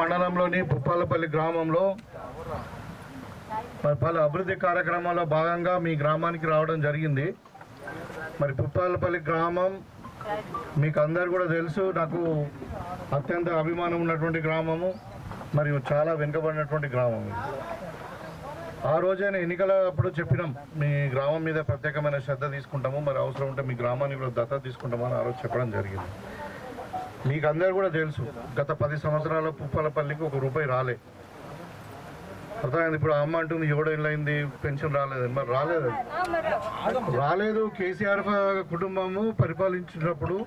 మండలంలోని పుప్పాలపల్లి గ్రామంలో పలు అభివృద్ధి కార్యక్రమాల్లో భాగంగా మీ గ్రామానికి రావడం జరిగింది. మరి పుప్పాలపల్లి గ్రామం మీకు అందరు కూడా తెలుసు, నాకు అత్యంత అభిమానం ఉన్నటువంటి గ్రామము, మరియు చాలా వెనుకబడినటువంటి గ్రామం. ఆ రోజైన ఎన్నికల అప్పుడు చెప్పినాం మీ గ్రామం మీద ప్రత్యేకమైన శ్రద్ధ తీసుకుంటాము, మరి అవసరం ఉంటే మీ గ్రామాన్ని కూడా దత్తత తీసుకుంటామని ఆ రోజు చెప్పడం జరిగింది. మీకు అందరు కూడా తెలుసు, గత 10 సంవత్సరాల పుప్పాలపల్లికి ₹1 రాలే. అర్థమైంది. ఇప్పుడు అమ్మ అంటుంది 7 ఏళ్ళు అయింది పెన్షన్ రాలేదని. మరి రాలేదు. కేసీఆర్ కుటుంబము పరిపాలించినప్పుడు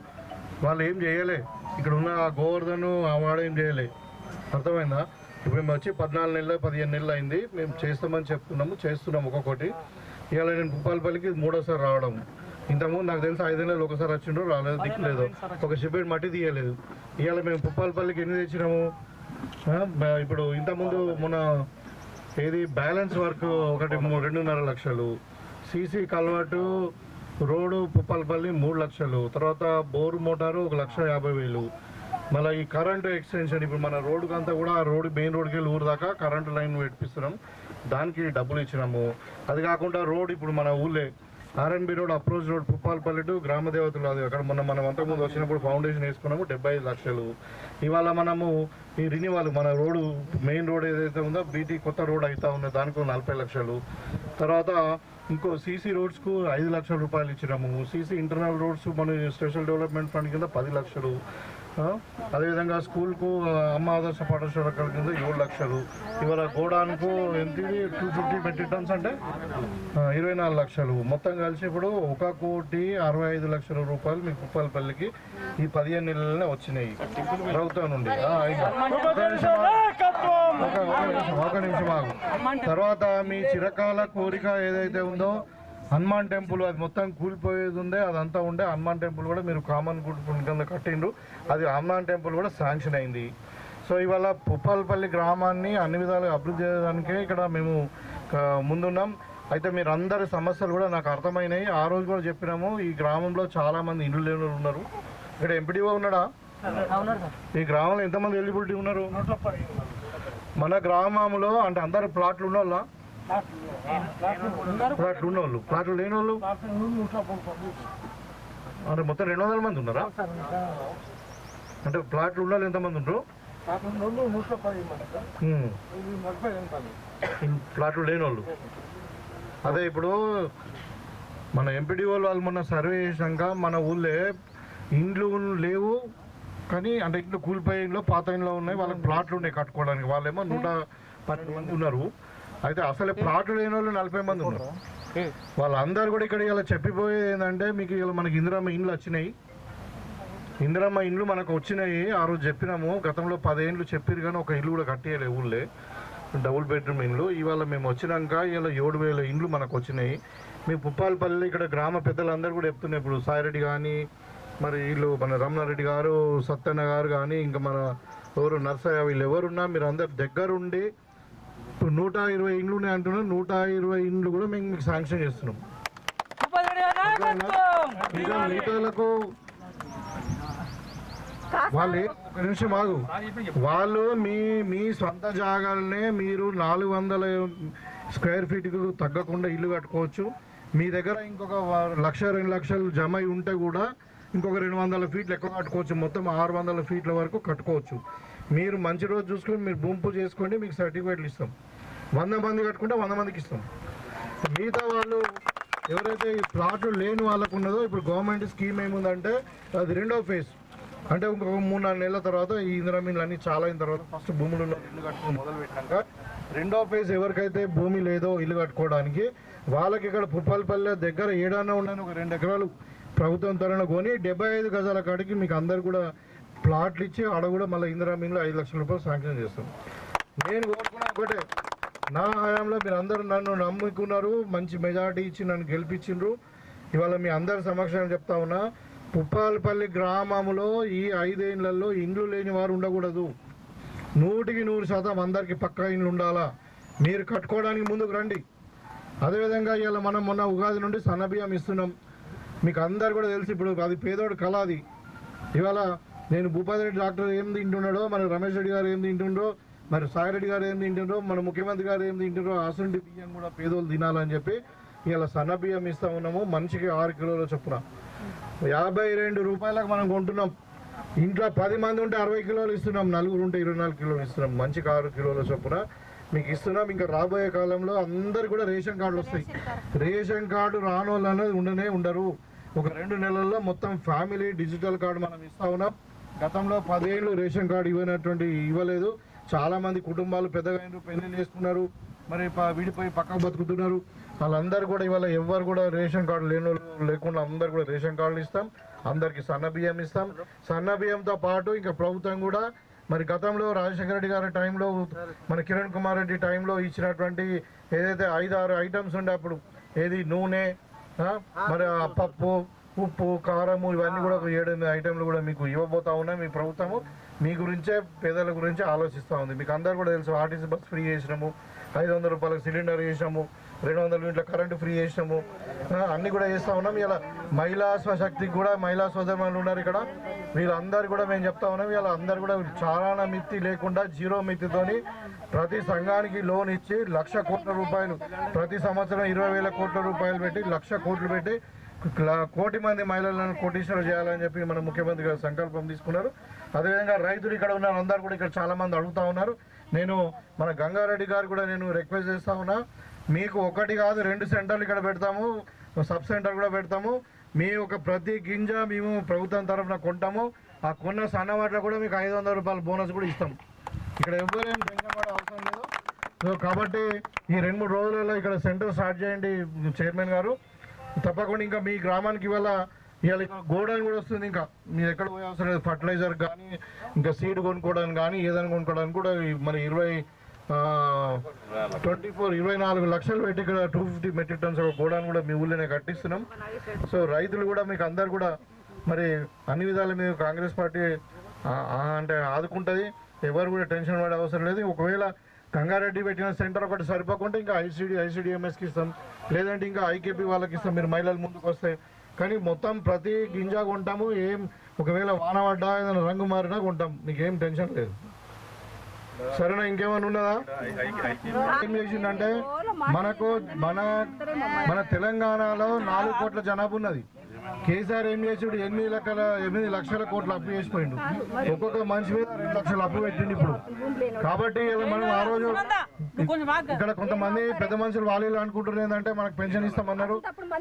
వాళ్ళు ఏం చేయలే. ఇక్కడ ఉన్న గోవర్ధన్ వాడు ఏం చేయలే. అర్థమైందా? ఇప్పుడు మేము వచ్చి 14 నెలలు 15 నెలలు అయింది. మేము చేస్తామని చేస్తున్నాము ఒక్కొక్కటి. ఇవాళ నేను పుప్పాలపల్లికి 3వ సారి రావడం. ఇంతకుముందు నాకు తెలిసి 5 నెలలు ఒకసారి వచ్చిండ్రు, రాలేదు, దిక్కులేదు, ఒక షిబేడ్ మట్టి తీయలేదు. ఇవాళ మేము పుప్పాలపల్లికి ఎన్ని తెచ్చినాము? ఇప్పుడు ఇంతకుముందు మొన్న ఏది బ్యాలెన్స్ వర్క్ ఒకటి 2.5 లక్షలు, సీసీ కల్వర్టు రోడ్డు పుప్పాలపల్లి 3 లక్షలు, తర్వాత బోరు మోటారు 1,50,000. మళ్ళీ ఈ కరెంటు ఎక్స్టెన్షన్ ఇప్పుడు మన రోడ్డుకి అంతా కూడా ఆ రోడ్డు మెయిన్ రోడ్కి వెళ్ళి ఊరు దాకా కరెంటు లైన్ పెట్టిస్తున్నాం, దానికి డబ్బులు ఇచ్చినాము. అది కాకుండా రోడ్ ఇప్పుడు మన ఊళ్ళే RNB road approach road Puppalapalli to గ్రామ దేవతలు, అది అక్కడ మనం అంతకుముందు వచ్చినప్పుడు ఫౌండేషన్ వేసుకున్నాము 75 లక్షలు. ఇవాళ మనము ఈ రినివాల్ మన రోడ్డు మెయిన్ రోడ్ ఏదైతే ఉందో బీటీ కొత్త రోడ్ అవుతా ఉందో దానికి 40 లక్షలు. తర్వాత ఇంకో సీసీ రోడ్స్కు 5 లక్షల రూపాయలు ఇచ్చినాము. సీసీ ఇంటర్నల్ రోడ్స్ మన స్పెషల్ డెవలప్మెంట్ ఫండ్ కింద 10 లక్షలు. అదేవిధంగా స్కూల్కు అమ్మ ఆదర్శ పాఠశాల కింద 7 లక్షలు. ఇవాళ గోడాన్కు ఎంత 250 మెట్రిక్ టన్స్ అంటే 24 లక్షలు. మొత్తం కలిసి ఇప్పుడు 1,65,00,000 రూపాయలు మీ పుప్పాలపల్లికి ఈ 15 నెలలనే వచ్చినాయి ప్రభుత్వం నుండి. ఒక నిమిషం ఆగు. తర్వాత మీ చిరకాల కోరిక ఏదైతే ఉందో హనుమాన్ టెంపుల్, అది మొత్తం కూలిపోయేది ఉండే, అదంతా ఉండే. హనుమాన్ టెంపుల్ కూడా మీరు కామన్ గుడ్ కింద కట్టిండ్రు, అది హనుమాన్ టెంపుల్ కూడా శాంక్షన్ అయింది. సో ఇవాళ పుప్పాలపల్లి గ్రామాన్ని అన్ని విధాలుగా అభివృద్ధి చేయడానికే ఇక్కడ మేము ముందున్నాం. అయితే మీరు అందరి సమస్యలు కూడా నాకు అర్థమైనాయి. ఆ రోజు కూడా చెప్పినాము, ఈ గ్రామంలో చాలామంది ఇండ్లు లేని ఉన్నారు. ఇక్కడ ఎంపీడీఓ ఉన్నాడా? ఈ గ్రామంలో ఎంతమంది ఎలిజిబిలిటీ ఉన్నారు? మన గ్రామంలో అంటే అందరు ప్లాట్లు ఉన్నోళ్ళ? ప్లాట్లు ఉన్నోళ్ళు, ప్లాట్లు లేని వాళ్ళు అంటే మొత్తం 200 మంది ఉన్నారా? అంటే ప్లాట్లు ఉన్న ఎంతమంది ఉంటారు? ప్లాట్లు లేని వాళ్ళు. అదే ఇప్పుడు మన ఎంపీడీఓ వాళ్ళు మొన్న సర్వే చేసాక మన ఊళ్ళో ఇండ్లు లేవు, కానీ అంటే ఇంట్లో కూలిపోయే ఇంట్లో పాత ఇంట్లో ఉన్నాయి, వాళ్ళకి ప్లాట్లు ఉన్నాయి కట్టుకోవడానికి. వాళ్ళేమో 112 మంది ఉన్నారు. అయితే అసలు ప్లాట్లు లేని వాళ్ళు 40 మంది ఉన్నారు. వాళ్ళందరూ కూడా ఇక్కడ ఇలా చెప్పిపోయేది ఏంటంటే, మీకు ఇలా మనకి ఇందిరమ్మ ఇండ్లు వచ్చినాయి, ఇందిరమ్మ ఇండ్లు మనకు వచ్చినాయి. ఆ రోజు చెప్పినాము, గతంలో 10 ఏళ్ళు చెప్పారు కానీ ఒక ఇల్లు కూడా కట్టేయలే ఊళ్ళే, డబుల్ బెడ్రూమ్ ఇండ్లు. ఇవాళ మేము వచ్చినాక ఇలా 7,000 ఇండ్లు మనకు వచ్చినాయి. మీ పుప్పాలపల్లి ఇక్కడ గ్రామ పెద్దలందరూ కూడా చెప్తున్నాయి. ఇప్పుడు సాయిరెడ్డి కానీ, మరి వీళ్ళు మన రమణారెడ్డి గారు, సత్యన్న గారు కానీ, ఇంకా మన ఎవరు నర్సయ్య, వీళ్ళు ఎవరున్నా మీరు అందరు దగ్గరుండి ఇప్పుడు 120 ఇండ్లు ఉన్నాయి అంటున్నాం. 120 ఇండ్లు కూడా మేము మీకు శాంక్షన్ చేస్తున్నాం. మిగతాలకు వాళ్ళు ఒక నిమిషం ఆగు, వాళ్ళు మీ సొంత జాగాలనే మీరు 400 స్క్వేర్ ఫీట్కు తగ్గకుండా ఇల్లు కట్టుకోవచ్చు. మీ దగ్గర ఇంకొక 1,00,000 2 లక్షలు జమ అయి ఉంటే కూడా ఇంకొక 200 ఫీట్లు ఎక్కువ కట్టుకోవచ్చు. మొత్తం 600 ఫీట్ల వరకు కట్టుకోవచ్చు. మీరు మంచి రోజు చూసుకొని మీరు భూమి పూజ చేసుకోండి, మీకు సర్టిఫికేట్లు ఇస్తాం. 100 మంది కట్టుకుంటే 100 మందికి ఇస్తాం. మిగతా వాళ్ళు ఎవరైతే ఈ ప్లాట్లు లేని వాళ్ళకు ఉన్నదో, ఇప్పుడు గవర్నమెంట్ స్కీమ్ ఏముందంటే అది 2వ ఫేజ్, అంటే ఇంకొక 3-4 నెలల తర్వాత ఈ ఇందిరామీన్లు అన్నీ చాలా అయిన తర్వాత ఫస్ట్ భూములు ఉన్న ఇల్లు కట్టుకుని మొదలు పెట్టినాక 2వ ఫేజ్ ఎవరికైతే భూమి లేదో ఇల్లు కట్టుకోవడానికి వాళ్ళకి ఇక్కడ పుప్పాలపల్లి దగ్గర ఏడానా ఉండని ఒక 2 ఎకరాలు ప్రభుత్వం తరణ కొని 75 గజాల కాడికి మీకు అందరు కూడా ప్లాట్లు ఇచ్చి ఆడ కూడా మళ్ళీ ఇందిరామీన్లు 5 లక్షల రూపాయలు శాంక్షన్ చేస్తాం. నేను కోరుకున్నా ఒకటే, నా హయాంలో మీరు అందరూ నన్ను నమ్ముకున్నారు, మంచి మెజారిటీ ఇచ్చి నన్ను గెలిపించిండ్రు. ఇవాళ మీ అందరి సమక్షంలో చెప్తా ఉన్నా, పుప్పాలపల్లి గ్రామంలో ఈ 5 ఏళ్లలో ఇండ్లు లేని వారు ఉండకూడదు. 100% అందరికీ పక్కా ఇండ్లు ఉండాలా. మీరు కట్టుకోవడానికి ముందుకు రండి. అదేవిధంగా ఇవాళ మనం మొన్న ఉగాది నుండి సన్నబియ్యం ఇస్తున్నాం. మీకు అందరు కూడా తెలిసి, ఇప్పుడు అది పేదోడు కళ. అది ఇవాళ నేను భూపతి రెడ్డి డాక్టర్ ఏం తింటున్నాడో, మన రమేష్ రెడ్డి గారు ఏం తింటుండ్రో, మరి సాయి రెడ్డి గారు ఏం తింటుండ్రో, మన ముఖ్యమంత్రి గారు ఏం తింటుండ్రో అసలు బియ్యం కూడా పేదోళ్ళు తినాలని చెప్పి ఇలా సన్న బియ్యం ఇస్తా ఉన్నాము. మనిషికి 6 కిలోల చొప్పున 52 రూపాయలకు మనం కొంటున్నాం. ఇంట్లో 10 మంది ఉంటే 60 కిలోలు ఇస్తున్నాం, నలుగురు ఉంటే 24 కిలోలు ఇస్తున్నాం. మంచికి 6 కిలోల చొప్పున మీకు ఇస్తున్నాం. ఇంకా రాబోయే కాలంలో అందరు కూడా రేషన్ కార్డులు వస్తాయి. రేషన్ కార్డు రానోళ్ళు అనేది ఉండరు. ఒక 2 నెలల్లో మొత్తం ఫ్యామిలీ డిజిటల్ కార్డు మనం ఇస్తా ఉన్నాం. గతంలో 10 ఏళ్ళు రేషన్ కార్డు ఇవ్వలేదు. చాలా మంది కుటుంబాలు పెద్దగా పెళ్లి చేసుకున్నారు, మరి విడిపోయి పక్కకు బతుకుతున్నారు. వాళ్ళందరూ కూడా ఇవాళ ఎవరు కూడా రేషన్ కార్డు లేకుండా అందరు కూడా రేషన్ కార్డులు ఇస్తాం. అందరికి సన్న బియ్యం ఇస్తాం. సన్న బియ్యంతో పాటు ఇంకా ప్రభుత్వం కూడా మరి గతంలో రాజశేఖర రెడ్డి గారి టైంలో, మన కిరణ్ కుమార్ రెడ్డి టైంలో ఇచ్చినటువంటి ఏదైతే 5-6 ఐటమ్స్ ఉండే అప్పుడు, ఏది నూనె, మరి పప్పు, ఉప్పు, కారము, ఇవన్నీ కూడా 7-8 ఐటెంలు కూడా మీకు ఇవ్వబోతా ఉన్నాయి. మీ ప్రభుత్వము మీ గురించే, పేదల గురించి ఆలోచిస్తూ ఉంది. మీకు అందరు కూడా తెలుసు, ఆర్టీసీ బస్ ఫ్రీ చేసినాము, 500 రూపాయలకు సిలిండర్ చేసినాము, 200 యూనిట్ల కరెంటు ఫ్రీ చేసినాము, అన్నీ కూడా చేస్తూ ఉన్నాం. ఇలా మహిళా స్వశక్తికి కూడా మహిళా సోదరులు ఉన్నారు ఇక్కడ, వీళ్ళందరూ కూడా మేము చెప్తా ఉన్నాం. ఇలా అందరు కూడా చాలా మిత్తి లేకుండా జీరో మిత్తితోని ప్రతి సంఘానికి లోన్ ఇచ్చి 1,00,000 కోట్ల రూపాయలు ప్రతి సంవత్సరం 20,000 కోట్ల రూపాయలు పెట్టి 1,00,000 కోట్లు పెట్టి 1 కోటి మంది మహిళలను కోటీశ్వరులు చేయాలని చెప్పి మన ముఖ్యమంత్రి గారు సంకల్పం తీసుకున్నారు. అదేవిధంగా రైతులు ఇక్కడ ఉన్నారు, అందరు కూడా ఇక్కడ చాలా మంది అడుగుతా ఉన్నారు. నేను మన గంగారెడ్డి గారు కూడా నేను రిక్వెస్ట్ చేస్తా ఉన్నా, మీకు 1 కాదు 2 సెంటర్లు ఇక్కడ పెడతాము, సబ్ సెంటర్ కూడా పెడతాము. మీ ఒక ప్రతి గింజ మేము ప్రభుత్వం తరఫున కొంటాము. ఆ కొన్న సన్నవాట్లో కూడా మీకు 500 రూపాయల బోనస్ కూడా ఇస్తాం. ఇక్కడ ఎవరేం టెన్షన్ పడే అవసరం లేదు. సో కాబట్టి ఈ 2-3 రోజులలో ఇక్కడ సెంటర్ స్టార్ట్ చేయండి చైర్మన్ గారు. తప్పకుండా ఇంకా మీ గ్రామానికి ఇవాళ గోడౌన్ కూడా వస్తుంది. ఇంకా మీరు ఎక్కడ పోయే అవసరం లేదు. ఫర్టిలైజర్ కానీ, ఇంకా సీడ్ కొనుక్కోవడానికి కానీ, ఏదైనా కొనుక్కోవడానికి కూడా మరి 24 లక్షలు పెట్టి ఇక్కడ 250 మెట్రిక్ టన్స్ ఒక గోడౌన్ కూడా మీ ఊళ్ళోనే కట్టిస్తున్నాం. సో రైతులు కూడా మీకు అందరు కూడా మరి అన్ని విధాలు మీరు కాంగ్రెస్ పార్టీ అంటే ఆదుకుంటుంది. ఎవరు కూడా టెన్షన్ పడే అవసరం లేదు. ఒకవేళ గంగారెడ్డి పెట్టిన సెంటర్ ఒకటి సరిపోకుంటే ఇంకా ఐసిడిఎంఎస్కి ఇస్తాం, లేదంటే ఇంకా ఐకేపీ వాళ్ళకి ఇస్తాం. మీరు మహిళలు ముందుకు వస్తాయి. కానీ మొత్తం ప్రతి గింజ కొంటాము. ఒకవేళ వాన పడ్డా ఏదైనా రంగు మారినా కొంటాం. నీకేం టెన్షన్ లేదు. సరేనా? ఇంకేమైనా ఉన్నదా? ఏం చేసిందంటే మనకు మన తెలంగాణలో 4 కోట్ల జనాభా ఉన్నది. కేసీఆర్ ఏం చేసాడు? 8 లక్షల కోట్లు అప్పు చేసిపోయిండు. ఒక్కొక్క మనిషి మీద 2 లక్షలు అప్పు పెట్టిండు ఇప్పుడు. కాబట్టి మనం ఆ రోజు ఇక్కడ కొంతమంది పెద్ద మనుషులు వాళ్ళు అనుకుంటున్నారు ఏంటంటే మనకు పెన్షన్ ఇస్తామన్నారు,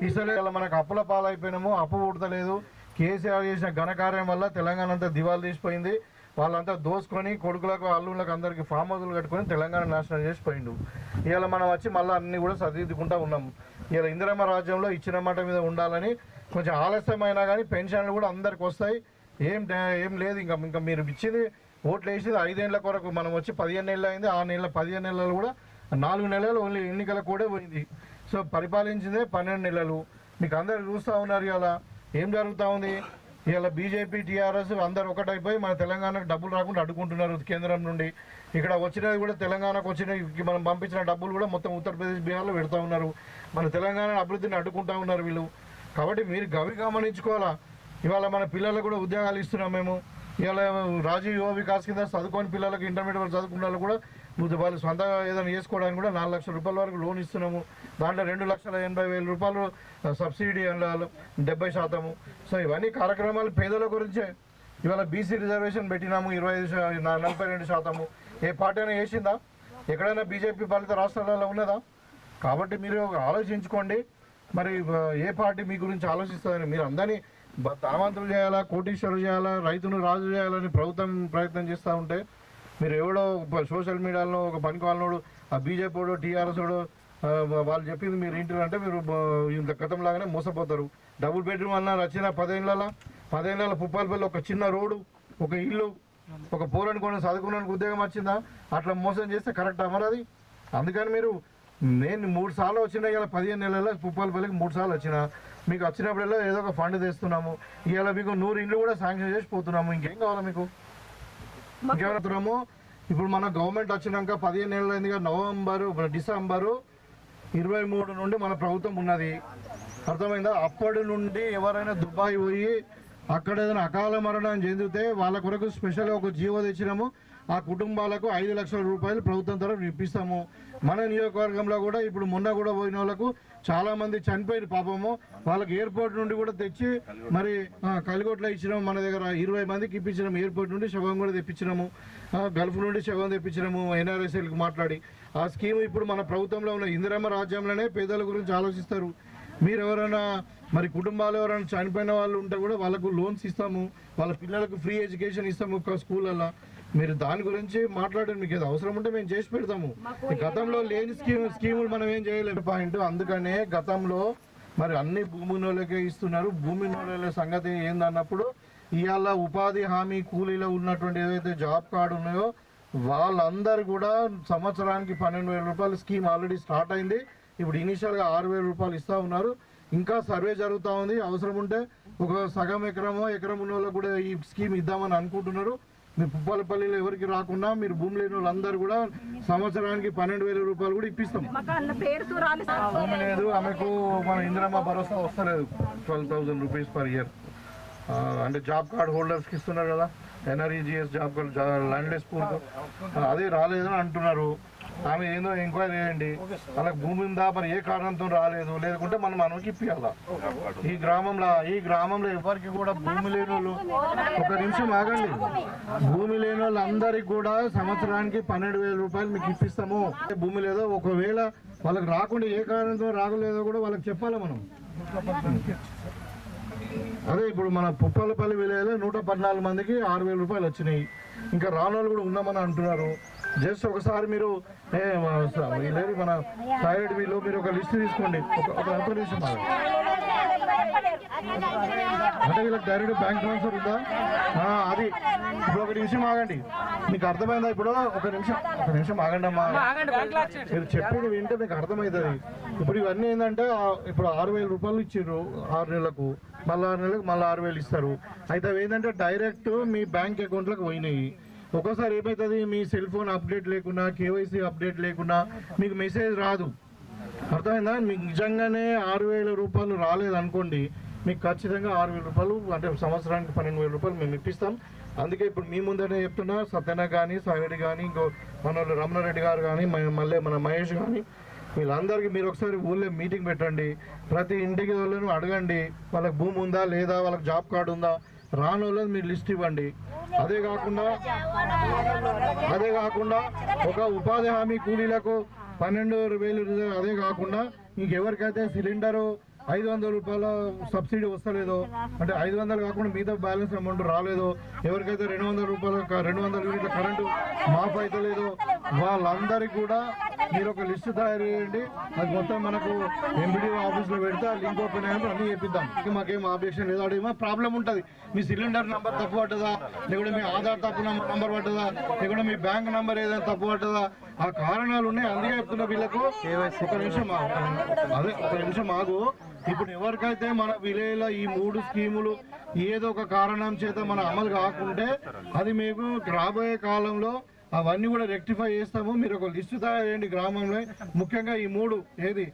ఇస్తలే. మనకు అప్పుల పాలైపోయినాము, అప్పు పుడతలేదు. కేసీఆర్ చేసిన ఘనకార్యం వల్ల తెలంగాణ అంతా దివాలు తీసిపోయింది. వాళ్ళంతా దోసుకొని కొడుకులకు అల్లుళ్ళకి అందరికి ఫామ్ హౌస్లు కట్టుకొని తెలంగాణ నాశనం చేసిపోయిండు. ఇవాళ మనం వచ్చి మళ్ళీ అన్ని కూడా సరిదిద్దుకుంటా ఉన్నాం. ఇవాళ ఇందిరమ్మ రాజ్యంలో ఇచ్చిన మాట మీద ఉండాలని కొంచెం ఆలస్యమైనా కానీ పెన్షన్లు కూడా అందరికి వస్తాయి. ఏం లేదు. ఇంకా మీరు ఇచ్చింది ఓట్లు వేసేది 5 ఏళ్ల కొరకు. మనం వచ్చి 15 నెలలు అయింది. 15 నెలలు కూడా 4 నెలలు ఓన్లీ ఎన్నికల కూడా పోయింది. సో పరిపాలించిందే 12 నెలలు. మీకు అందరు చూస్తూ ఉన్నారు ఇవాళ ఏం జరుగుతూ ఉంది. ఇవాళ బీజేపీ, టీఆర్ఎస్ అందరు ఒకటైపోయి మన తెలంగాణకు డబ్బులు రాకుండా అడ్డుకుంటున్నారు కేంద్రం నుండి. ఇక్కడ వచ్చినది కూడా తెలంగాణకు మనం పంపించిన డబ్బులు కూడా మొత్తం ఉత్తరప్రదేశ్, బీహార్లో పెడతా ఉన్నారు. మన తెలంగాణ అభివృద్ధిని అడ్డుకుంటా ఉన్నారు వీళ్ళు. కాబట్టి మీరు గమనించుకోవాలా. ఇవాళ మన పిల్లలకు కూడా ఉద్యోగాలు ఇస్తున్నాం మేము. ఇవాళ రాజీవ్ యువ వికాస్ కింద చదువుకోని పిల్లలకు, ఇంటర్మీడియట్ చదువుకున్న వాళ్ళు కూడా వాళ్ళు సొంతంగా ఏదైనా చేసుకోవడానికి కూడా 4 లక్షల రూపాయల వరకు లోన్ ఇస్తున్నాము. దాంట్లో 2,80,000 రూపాయలు సబ్సిడీ 70%. సో ఇవన్నీ కార్యక్రమాలు పేదల గురించే. ఇవాళ బీసీ రిజర్వేషన్ పెట్టినాము 42%. ఏ పార్టీ అయినా చేసిందా? ఎక్కడైనా బీజేపీ పాలిత రాష్ట్రాలలో ఉన్నదా? కాబట్టి మీరు ఆలోచించుకోండి. మరి ఏ పార్టీ మీ గురించి ఆలోచిస్తుందని. మీరు అందరినీ ధనవంతులు చేయాలా, కోటీశ్వరులు చేయాలా, రైతును రాజు చేయాలని ప్రభుత్వం ప్రయత్నం చేస్తూ ఉంటే మీరు ఎవడో సోషల్ మీడియాలో ఒక పనికి వాళ్ళనోడు, ఆ బీజేపీ వాడు, టీఆర్ఎస్ వాడు వాళ్ళు చెప్పింది మీరు ఇంటారంటే మీరు గతంలాగానే మోసపోతారు. డబుల్ బెడ్రూమ్ అన్నారు వచ్చిన 10 ఏళ్ళ పుప్పాలపల్లి ఒక చిన్న రోడ్డు, ఒక ఇల్లు, ఒక పోరాని కొన్ని చదువుకున్నానికి ఉద్యోగం వచ్చిందా? అట్లా మోసం చేస్తే కరెక్ట్ అమరది. అందుకని మీరు నేను 3 సార్లు వచ్చినా, ఇలా 15 నెలల్లో పుప్పాలపల్లికి 3 సార్లు వచ్చినా, మీకు వచ్చినప్పుడల్లా ఏదో ఒక ఫండ్ తెస్తున్నాము. ఇవాళ మీకు 100 ఇండ్లు కూడా శాంక్షన్ చేసి పోతున్నాము. ఇంకేం కావాలా మీకు? ఇంకేమవుతున్నాము? ఇప్పుడు మన గవర్నమెంట్ వచ్చినాక 15 నెలలు అయిందిగా. డిసెంబరు 23 నుండి మన ప్రభుత్వం ఉన్నది. అర్థమైందా? అప్పటి నుండి ఎవరైనా దుబాయ్ పోయి అక్కడ ఏదైనా అకాల మరణం చెందితే వాళ్ళ కొరకు స్పెషల్గా ఒక జీవో తెచ్చినాము. ఆ కుటుంబాలకు 5 లక్షల రూపాయలు ప్రభుత్వం తరఫున ఇప్పిస్తాము. మన నియోజకవర్గంలో కూడా ఇప్పుడు మొన్న కూడా పోయిన వాళ్ళకు చాలా మంది చనిపోయిన పాపము, వాళ్ళకి ఎయిర్పోర్ట్ నుండి కూడా తెచ్చి మరి కలిగొట్లో ఇచ్చినాము. మన దగ్గర 20 మందికి ఇప్పించినాము. ఎయిర్పోర్ట్ నుండి శవం కూడా తెప్పించినాము, గల్ఫ్ నుండి శవం తెప్పించినాము NRSLకి మాట్లాడి. ఆ స్కీమ్ ఇప్పుడు మన ప్రభుత్వంలో ఉన్న ఇందిరమ్మ రాజ్యంలోనే పేదల గురించి ఆలోచిస్తారు. మీరు ఎవరైనా మరి కుటుంబాలు ఎవరైనా చనిపోయిన వాళ్ళు ఉంటే కూడా వాళ్ళకు లోన్స్ ఇస్తాము, వాళ్ళ పిల్లలకు ఫ్రీ ఎడ్యుకేషన్ ఇస్తాము స్కూళ్ళల్లో. మీరు దాని గురించి మాట్లాడండి, మీకు ఏదో అవసరం ఉంటే మేము చేసి పెడతాము. గతంలో లేని స్కీములు మనం ఏం చేయలేము పాయింట్. అందుకనే గతంలో మరి అన్ని భూమి నోళ్ళకే ఇస్తున్నారు. భూమి నోళ్ళ సంగతి ఏందన్నప్పుడు ఇవాళ ఉపాధి హామీ కూలీలో ఉన్నటువంటి ఏదైతే జాబ్ కార్డు ఉన్నాయో వాళ్ళందరూ కూడా సంవత్సరానికి 12,000 రూపాయల స్కీమ్ ఆల్రెడీ స్టార్ట్ అయింది. ఇప్పుడు ఇనీషియల్గా 6,000 రూపాయలు ఇస్తూ ఉన్నారు. ఇంకా సర్వే జరుగుతూ ఉంది. అవసరం ఉంటే ఒక సగం ఎకరం ఉన్న వాళ్ళకు కూడా ఈ స్కీమ్ ఇద్దామని అనుకుంటున్నారు. మీ పుప్పలపల్లిలో ఎవరికి రాకుండా మీరు భూమి లేని వాళ్ళందరూ కూడా సంవత్సరానికి 12,000 రూపాయలు కూడా ఇప్పిస్తాం. భూమి లేదు ఆమెకు మన ఇందిరమ్మ భరోసా వస్తలేదు 12,000 రూపీస్ పర్ ఇయర్. అంటే జాబ్ కార్డ్ హోల్డర్స్కి ఇస్తున్నారు కదా, NREGS జాబ్ కార్డ్ ల్యాండ్లెస్ పూర్తి అది రాలేదని అంటున్నారు. ఆమె ఏదో ఎంక్వైరీ చేయండి, వాళ్ళకి భూమి ఉందా మరి ఏ కారణంతో రాలేదు, లేకుంటే మనం మనకి ఇప్పియాలా. ఈ గ్రామంలో ఎవరికి కూడా భూమి లేని వాళ్ళు, ఒక నిమిషం ఆగండి, భూమి లేని వాళ్ళందరికీ కూడా సంవత్సరానికి 12,000 రూపాయలు మీకు ఇప్పిస్తాము. భూమి లేదో ఒకవేళ వాళ్ళకి రాకుండా ఏ కారణంతో రాగలేదో కూడా వాళ్ళకి చెప్పాలి మనం. అదే ఇప్పుడు మన పుప్పలపల్లి విలేజ్లో 114 మందికి 6,000 రూపాయలు వచ్చినాయి. ఇంకా రానోళ్ళు కూడా ఉన్నామని అంటున్నారు. జస్ట్ ఒకసారి మీరు లేదు మన సైడ్ వీళ్ళు మీరు ఒక లిస్ట్ తీసుకోండి. ఒక నిమిషం అంటే వీళ్ళకి డైరెక్ట్ బ్యాంక్ ట్రాన్స్ఫర్ ఉందా అది. ఇప్పుడు ఒక నిమిషం ఆగండి, మీకు అర్థమైందా? ఇప్పుడు ఒక నిమిషం ఆగండి అమ్మా, మీరు చెప్పేది వింటే మీకు అర్థమవుతుంది. ఇప్పుడు ఇవన్నీ ఏంటంటే ఇప్పుడు 6,000 రూపాయలు ఇచ్చారు 6 నెలలకు, మళ్ళీ 6 నెలలకు మళ్ళీ 6,000 ఇస్తారు. అయితే అవి ఏంటంటే డైరెక్ట్ మీ బ్యాంక్ అకౌంట్లకు పోయినాయి. ఒక్కోసారి ఏమవుతుంది, మీ సెల్ ఫోన్ అప్డేట్ లేకున్నా, KYC అప్డేట్ లేకున్నా మీకు మెసేజ్ రాదు. అర్థమైందా? మీకు నిజంగానే 6,000 రూపాయలు రాలేదు అనుకోండి, మీకు ఖచ్చితంగా 6,000 రూపాయలు అంటే సంవత్సరానికి 12,000 రూపాయలు మేము ఇప్పిస్తాం. అందుకే ఇప్పుడు మీ ముందరే చెప్తున్నా, సత్యన కానీ సాయిరెడ్డి కానీ ఇంకో మన రమణారెడ్డి గారు కానీ మళ్ళీ మన మహేష్ కానీ వీళ్ళందరికీ మీరు ఒకసారి ఊళ్ళో మీటింగ్ పెట్టండి. ప్రతి ఇంటికి వాళ్ళను అడగండి, వాళ్ళకి భూమి ఉందా లేదా, వాళ్ళకి జాబ్ కార్డు ఉందా, రాని వాళ్ళని మీరు లిస్ట్ ఇవ్వండి. అదే కాకుండా ఒక ఉపాధి హామీ కూలీలకు 12,000, అదే కాకుండా ఇంకెవరికైతే సిలిండరు 500 రూపాయల సబ్సిడీ వస్తలేదో, అంటే 500 కాకుండా మిగతా బ్యాలెన్స్ అమౌంట్ రాలేదో, ఎవరికైతే 200 రూపాయల 200 యూనిట్ల కరెంటు మాఫ్ అవుతలేదో వాళ్ళందరికీ కూడా మీరు ఒక లిస్టు తయారు చేయండి. అది మొత్తం మనకు MPDO ఆఫీస్లో పెడితే ఆ లింక్ ఓపెన్ అయినప్పుడు అన్నీ చెప్పిద్దాం. మాకేం ఆబ్జెక్షన్ లేదు. అడిగినా ప్రాబ్లం ఉంటుంది, మీ సిలిండర్ నెంబర్ తప్పు పట్టదా, లేకుంటే మీ ఆధార్ తప్పు నెంబర్ పట్టదా, లేకుంటే మీ బ్యాంక్ నెంబర్ ఏదైనా తప్పు పట్టదా, ఆ కారణాలు ఉన్నాయి. అందుకే చెప్తున్నా వీళ్ళకు ఒక నిమిషం ఆగు. ఇప్పుడు ఎవరికైతే మన విలేజ్లో ఈ 3 స్కీములు ఏదో ఒక కారణం చేత మన అమలు కాకుంటే అది మేము రాబోయే కాలంలో అవన్నీ కూడా రెక్టిఫై చేస్తాము. మీరు ఒక లిస్టు తయారు చేయండి గ్రామంలో. ముఖ్యంగా ఈ 3 ఏది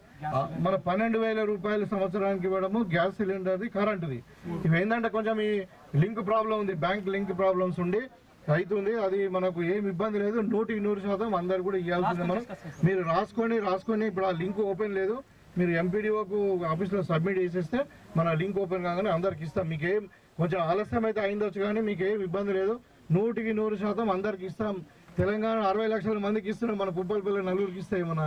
మన 12,000 రూపాయలు సంవత్సరానికి ఇవ్వడము, గ్యాస్ సిలిండర్ది, కరెంటుది. ఇవి ఏంటంటే కొంచెం ఈ లింక్ ప్రాబ్లం ఉంది, బ్యాంక్ లింక్ ప్రాబ్లమ్స్ ఉండి అవుతుంది. అది మనకు ఏం ఇబ్బంది లేదు, 100% అందరు కూడా ఇవ్వాల్సిందే. మనం మీరు రాసుకొని ఇప్పుడు ఆ లింక్ ఓపెన్ లేదు, మీరు MPDOకు ఆఫీస్లో సబ్మిట్ చేసేస్తే మన లింక్ ఓపెన్ కాగానే అందరికి ఇస్తాం. మీకేం కొంచెం ఆలస్యం అయితే అయిందొచ్చు కానీ మీకేం ఇబ్బంది లేదు, 100% అందరికి ఇస్తాం. తెలంగాణ 60 లక్షల మందికి ఇస్తున్నాం, మన పుప్పలపల్లి నలుగురికి ఇస్తాయి మన